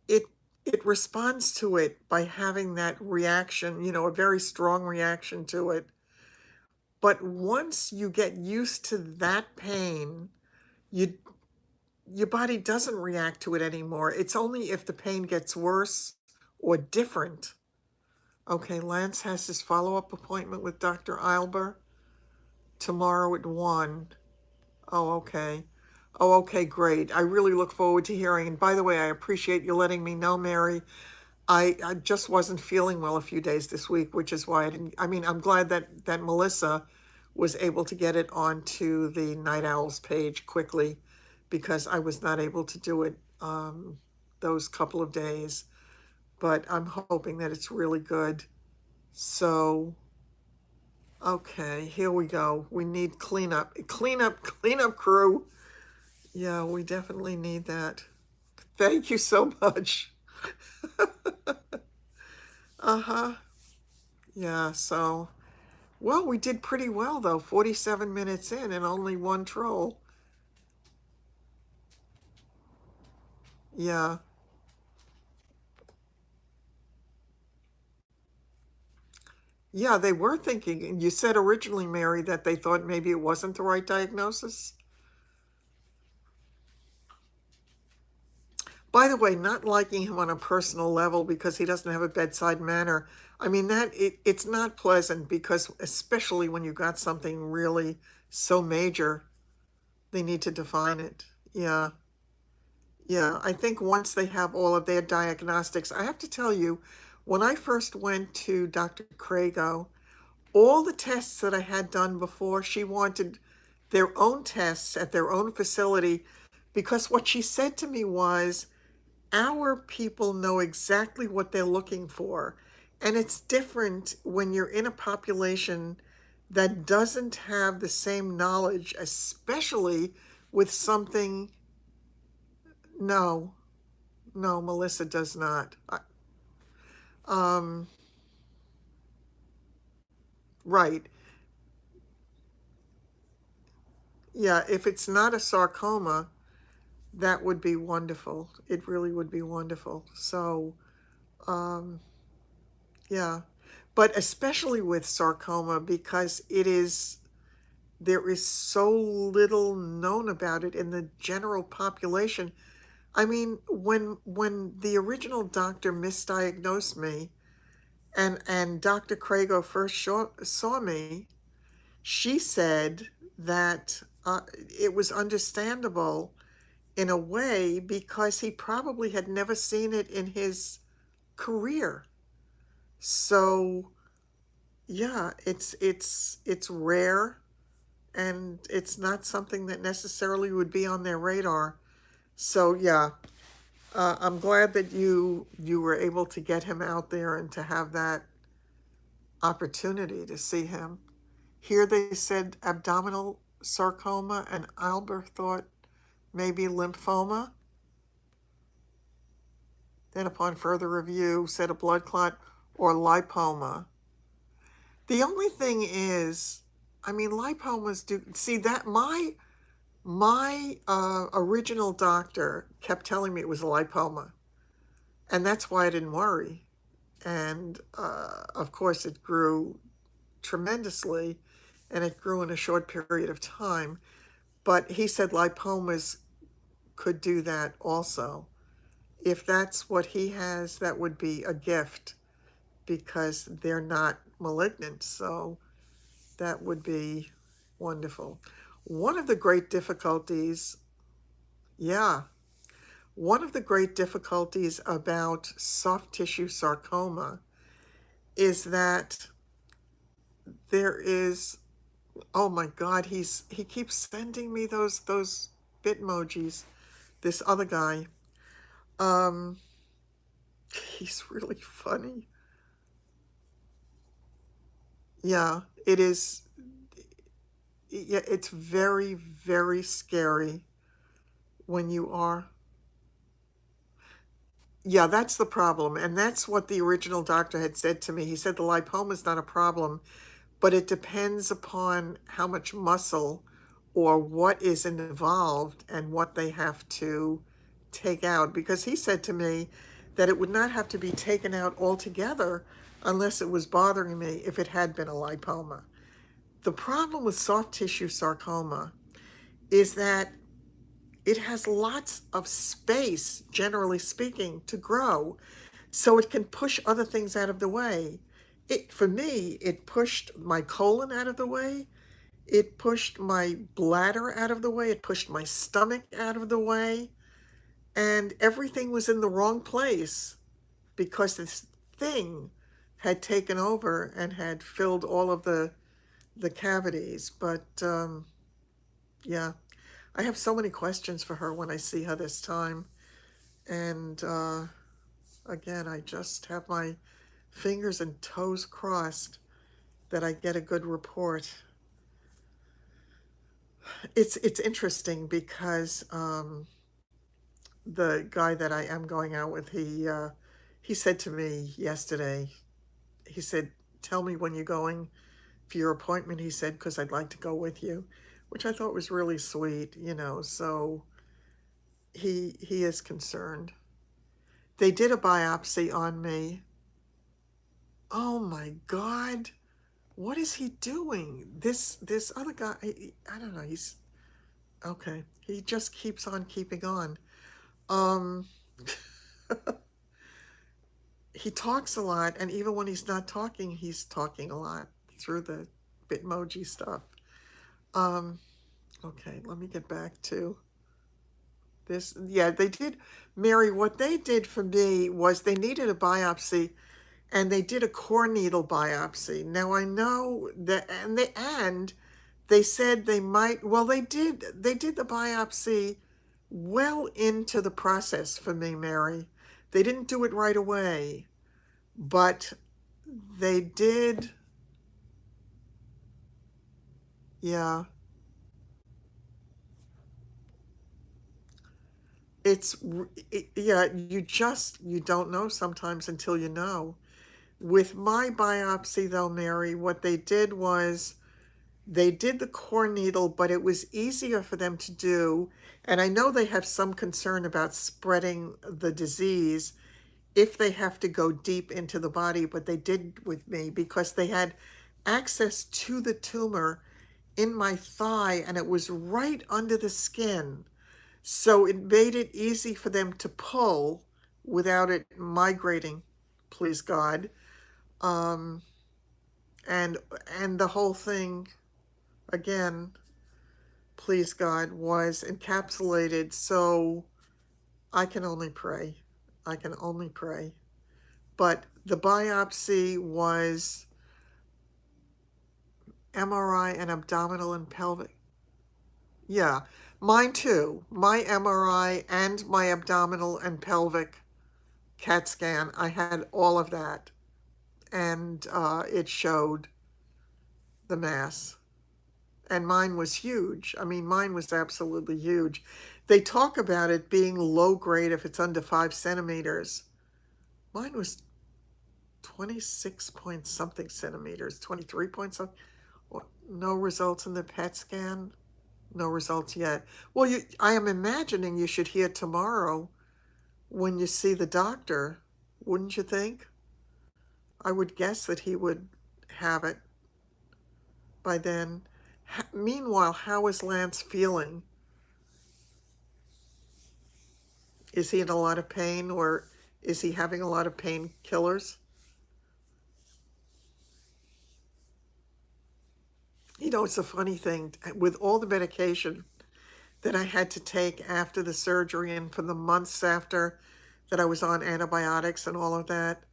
it it responds to it by having that reaction, you know, a very strong reaction to it. But once you get used to that pain, you your body doesn't react to it anymore. It's only if the pain gets worse or different. Okay, Lance has his follow-up appointment with Dr. Eilber tomorrow at 1. Oh, okay. Oh, okay, great. I really look forward to hearing. And by the way, I appreciate you letting me know, Mary. I just wasn't feeling well a few days this week, which is why I didn't. I mean, I'm glad that Melissa was able to get it onto the Night Owls page quickly because I was not able to do it those couple of days. But I'm hoping that it's really good. So, okay, here we go. We need cleanup. Cleanup crew. Yeah, we definitely need that. Thank you so much. Uh-huh. Yeah, so, well, we did pretty well though. 47 minutes in and only one troll. Yeah. Yeah, they were thinking, you said originally, Mary, that they thought maybe it wasn't the right diagnosis. By the way, not liking him on a personal level because he doesn't have a bedside manner. I mean, it's not pleasant because especially when you got something really so major, they need to define it. Yeah. Yeah, I think once they have all of their diagnostics, I have to tell you, when I first went to Dr. Crago, all the tests that I had done before, she wanted their own tests at their own facility because what she said to me was, our people know exactly what they're looking for. And it's different when you're in a population that doesn't have the same knowledge, especially with something. No, no, Melissa does not. Um, right. Yeah, if it's not a sarcoma, that would be wonderful. It really would be wonderful. So, um, yeah. But especially with sarcoma, because there is so little known about it in the general population. I mean, when the original doctor misdiagnosed me and Dr. Crago first saw me, she said that it was understandable in a way because he probably had never seen it in his career. So yeah, it's rare and it's not something that necessarily would be on their radar. So yeah, I'm glad that you were able to get him out there and to have that opportunity to see him. Here they said abdominal sarcoma, and Albert thought maybe lymphoma. Then upon further review, said a blood clot or lipoma. The only thing is, I mean, lipomas do, see that my original doctor kept telling me it was a lipoma, and that's why I didn't worry. And of course, it grew tremendously, and it grew in a short period of time. But he said lipomas could do that also. If that's what he has, that would be a gift because they're not malignant. So that would be wonderful. One of the great difficulties, yeah, one of the great difficulties about soft tissue sarcoma is that there is, oh my God, he keeps sending me those bitmojis. This other guy, um, he's really funny. Yeah, it is. Yeah, it's very, very scary when you are. Yeah, that's the problem. And that's what the original doctor had said to me. He said the lipoma is not a problem, but it depends upon how much muscle or what is involved and what they have to take out. Because he said to me that it would not have to be taken out altogether unless it was bothering me if it had been a lipoma. The problem with soft tissue sarcoma is that it has lots of space, generally speaking, to grow, so it can push other things out of the way. For me, it pushed my colon out of the way. It pushed my bladder out of the way. It pushed my stomach out of the way. And everything was in the wrong place because this thing had taken over and had filled all of the cavities. But yeah, I have so many questions for her when I see her this time. And again, I just have my fingers and toes crossed that I get a good report. It's interesting because the guy that I am going out with, he said to me yesterday, he said, "Tell me when you're going for your appointment." He said, "Because I'd like to go with you," which I thought was really sweet, you know. So he is concerned. They did a biopsy on me. Oh my God. What is he doing? This other guy, I don't know, he's okay. He just keeps on keeping on. Um he talks a lot, and even when he's not talking, he's talking a lot through the Bitmoji stuff. Um okay, let me get back to this. Yeah, they did, Mary, what they did for me was they needed a biopsy and they did a core needle biopsy. Now I know that, and they said they might, well, they did the biopsy well into the process for me, Mary. They didn't do it right away, but they did. Yeah, it's yeah, you don't know sometimes until you know. With my biopsy though, Mary, what they did was they did the core needle, but it was easier for them to do. And I know they have some concern about spreading the disease if they have to go deep into the body, but they did with me because they had access to the tumor in my thigh and it was right under the skin. So it made it easy for them to pull without it migrating, please God. Um, and the whole thing, again, please God, was encapsulated. So I can only pray. I can only pray. But the biopsy was MRI and abdominal and pelvic. Yeah, mine too. My MRI and my abdominal and pelvic CAT scan, I had all of that. And it showed the mass. And mine was huge. I mean, mine was absolutely huge. They talk about it being low grade if it's under 5 centimeters. Mine was, 26 point something centimeters, 23 point something. No results in the PET scan. No results yet. Well, I am imagining you should hear tomorrow when you see the doctor, wouldn't you think? I would guess that he would have it by then. Meanwhile, how is Lance feeling? Is he in a lot of pain, or is he having a lot of painkillers? You know, it's a funny thing. With all the medication that I had to take after the surgery and for the months after that I was on antibiotics and all of that,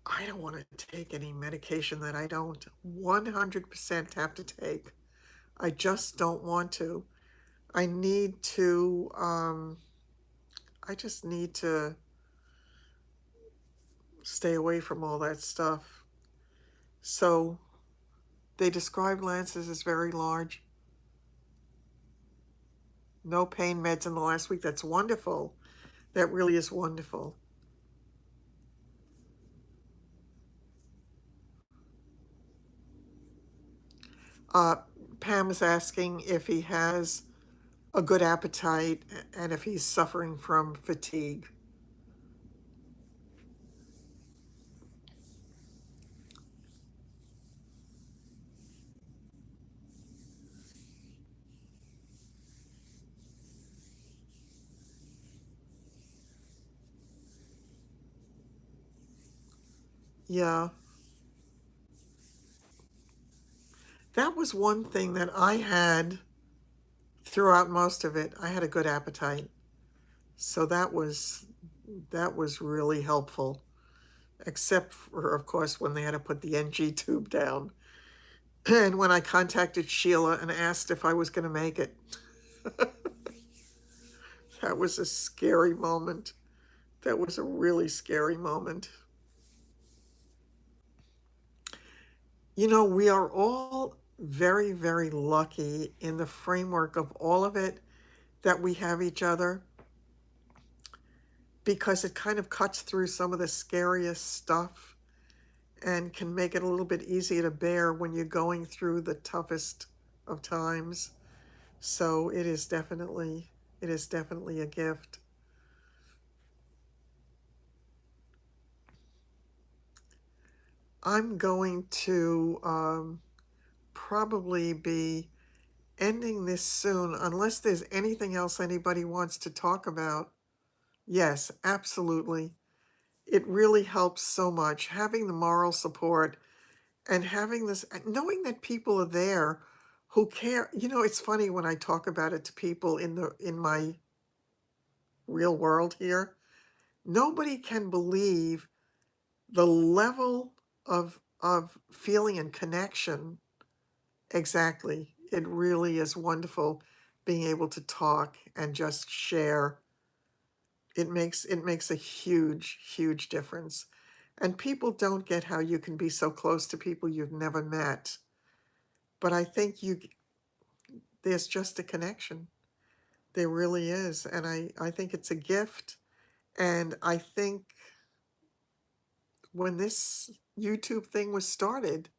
I don't want to take any medication that I don't 100% have to take. I just don't want to. I need to, I just need to stay away from all that stuff. So they describe Lance's as very large. No pain meds in the last week. That's wonderful. That really is wonderful. Uh, Pam is asking if he has a good appetite and if he's suffering from fatigue. Yeah, that was one thing that I had throughout most of it. I had a good appetite. So that was really helpful, except for, of course, when they had to put the NG tube down. And when I contacted Sheila and asked if I was going to make it, that was a scary moment. That was a really scary moment. You know, we are all very, very lucky in the framework of all of it that we have each other, because it kind of cuts through some of the scariest stuff and can make it a little bit easier to bear when you're going through the toughest of times. So it is definitely a gift. I'm going to probably be ending this soon unless there's anything else anybody wants to talk about. Yes, absolutely. It really helps so much having the moral support and having this, knowing that people are there who care. You know, it's funny when I talk about it to people in my real world here. Nobody can believe the level of feeling and connection. Exactly. It really is wonderful being able to talk and just share. It makes a huge, huge difference. And people don't get how you can be so close to people you've never met. But I think there's just a connection. There really is. And I think it's a gift. And I think when this YouTube thing was started,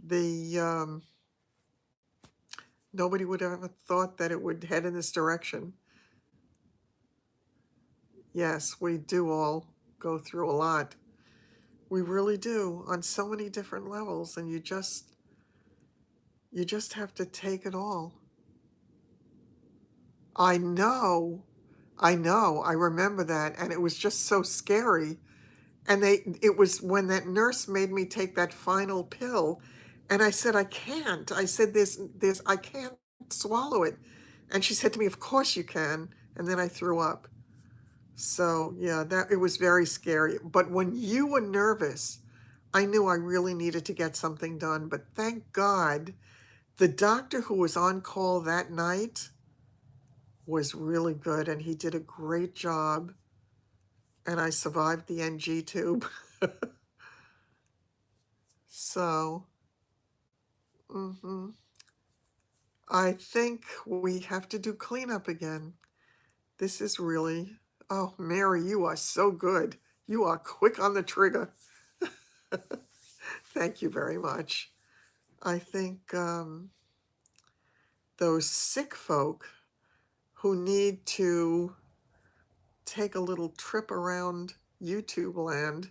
the nobody would have ever thought that it would head in this direction. Yes, we do all go through a lot. We really do on so many different levels, and you just have to take it all. I know. I know. I remember that, and it was just so scary. And it was when that nurse made me take that final pill, and I said, I can't. I said, I can't swallow it. And she said to me, of course you can. And then I threw up. So yeah, that it was very scary. But when you were nervous, I knew I really needed to get something done. But thank God, the doctor who was on call that night was really good, and he did a great job. And I survived the NG tube. So, I think we have to do cleanup again. This is really, oh, Mary, you are so good. You are quick on the trigger. Thank you very much. I think those sick folk who need to take a little trip around YouTube land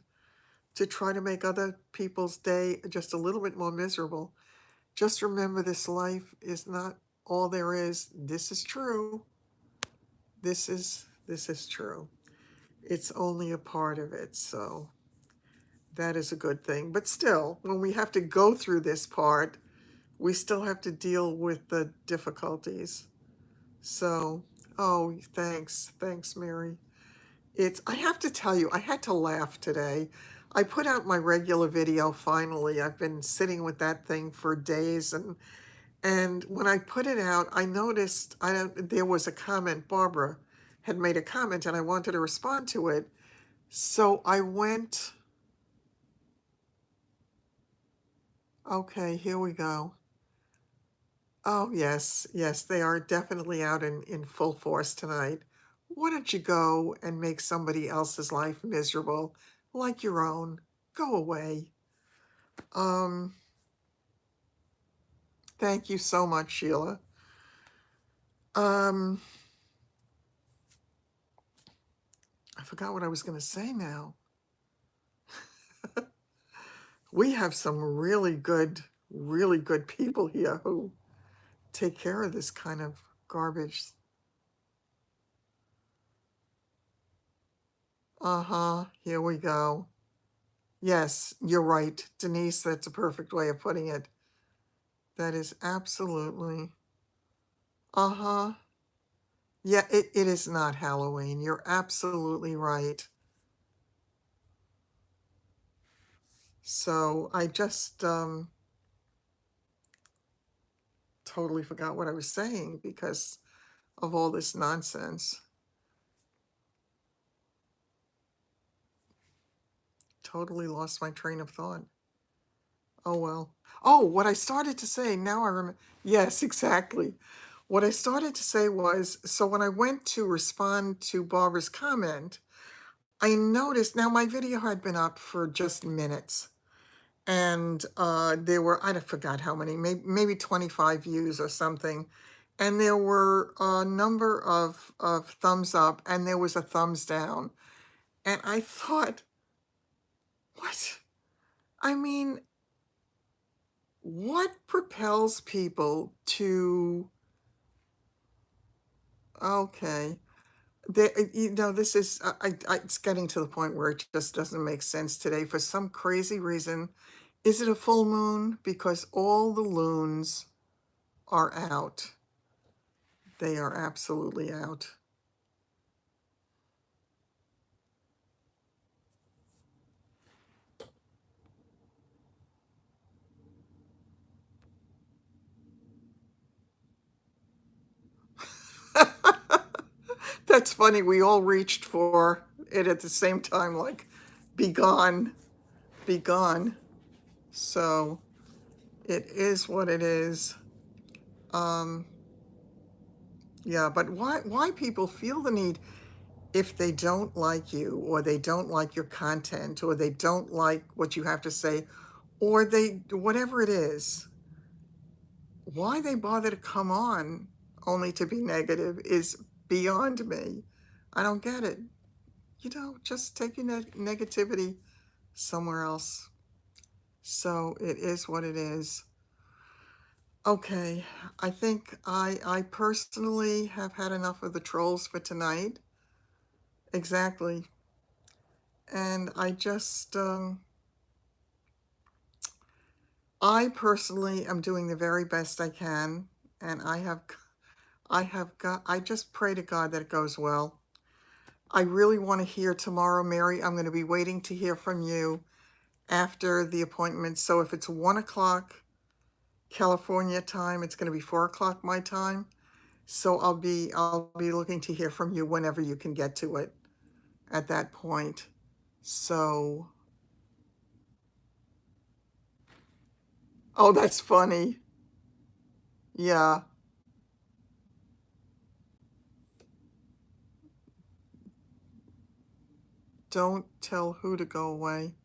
to try to make other people's day just a little bit more miserable. Just remember, this life is not all there is. This is true. This is true. It's only a part of it, so that is a good thing. But still, when we have to go through this part, we still have to deal with the difficulties. So, oh, thanks, Mary. I have to tell you, I had to laugh today. I put out my regular video finally. I've been sitting with that thing for days, and when I put it out, I noticed there was a comment. Barbara had made a comment, and I wanted to respond to it. So I went, okay, here we go. Oh, yes, they are definitely out in full force tonight. Why don't you go and make somebody else's life miserable like your own? Go away. Um, Thank you so much, Sheila. I forgot what I was going to say now. We have some really good people here who take care of this kind of garbage. Uh-huh, here we go. Yes, you're right, Denise, that's a perfect way of putting it. That is absolutely, uh-huh. Yeah, it is not Halloween. You're absolutely right. So I just totally forgot what I was saying because of all this nonsense. Totally lost my train of thought. Oh, well. Oh, what I started to say, now I remember. Yes, exactly. What I started to say was, so when I went to respond to Barbara's comment, I noticed, now my video had been up for just minutes, and there were, I forgot how many, maybe 25 views or something, and there were a number of thumbs up, and there was a thumbs down. And I thought, what? I mean, what propels people to, okay, this is, it's getting to the point where it just doesn't make sense today for some crazy reason. Is it a full moon? Because all the loons are out. They are absolutely out. That's funny. We all reached for it at the same time, like, be gone, be gone. So it is what it is. Yeah, but why people feel the need, if they don't like you, or they don't like your content, or they don't like what you have to say, or they, whatever it is, why they bother to come on only to be negative is beyond me. I don't get it. Just take your negativity somewhere else. So it is what it is. Okay, I think I personally have had enough of the trolls for tonight. Exactly. And I personally am doing the very best I can, and I just pray to God that it goes well. I really want to hear tomorrow, Mary. I'm going to be waiting to hear from you after the appointment. So if it's 1 o'clock California time, it's going to be 4 o'clock my time. So I'll be looking to hear from you whenever you can get to it at that point. So, oh, that's funny. Yeah. Don't tell who to go away.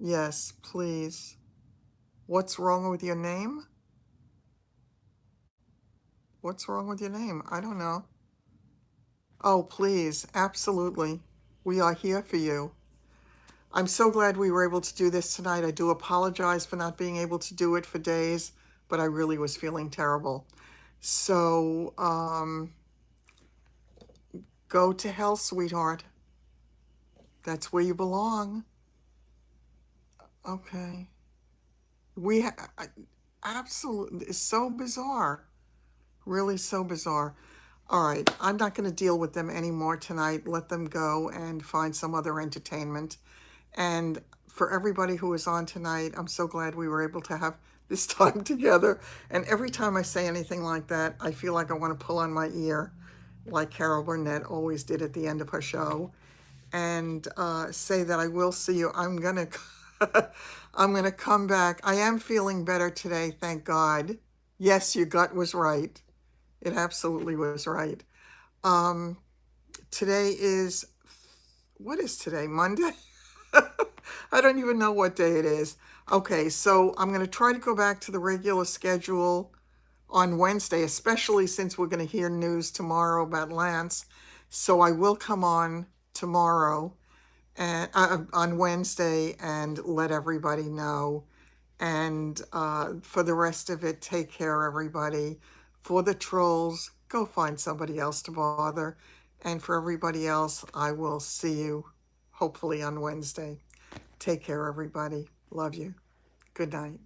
Yes, please. What's wrong with your name? What's wrong with your name? I don't know. Oh, please. Absolutely. We are here for you. I'm so glad we were able to do this tonight. I do apologize for not being able to do it for days, but I really was feeling terrible. So, go to hell, sweetheart. That's where you belong. Okay. Absolutely, it's so bizarre. Really so bizarre. All right, I'm not going to deal with them anymore tonight. Let them go and find some other entertainment. And for everybody who was on tonight, I'm so glad we were able to have this time together. And every time I say anything like that, I feel like I want to pull on my ear, like Carol Burnett always did at the end of her show, and say that I will see you. I'm gonna, I'm gonna come back. I am feeling better today, thank God. Yes, your gut was right. It absolutely was right. Um, Today is, what is today? Monday? I don't even know what day it is. Okay, so I'm going to try to go back to the regular schedule on Wednesday, especially since we're going to hear news tomorrow about Lance. So I will come on tomorrow and on Wednesday and let everybody know. And for the rest of it, take care, everybody. For the trolls, go find somebody else to bother. And for everybody else, I will see you hopefully on Wednesday. Take care, everybody. Love you. Good night.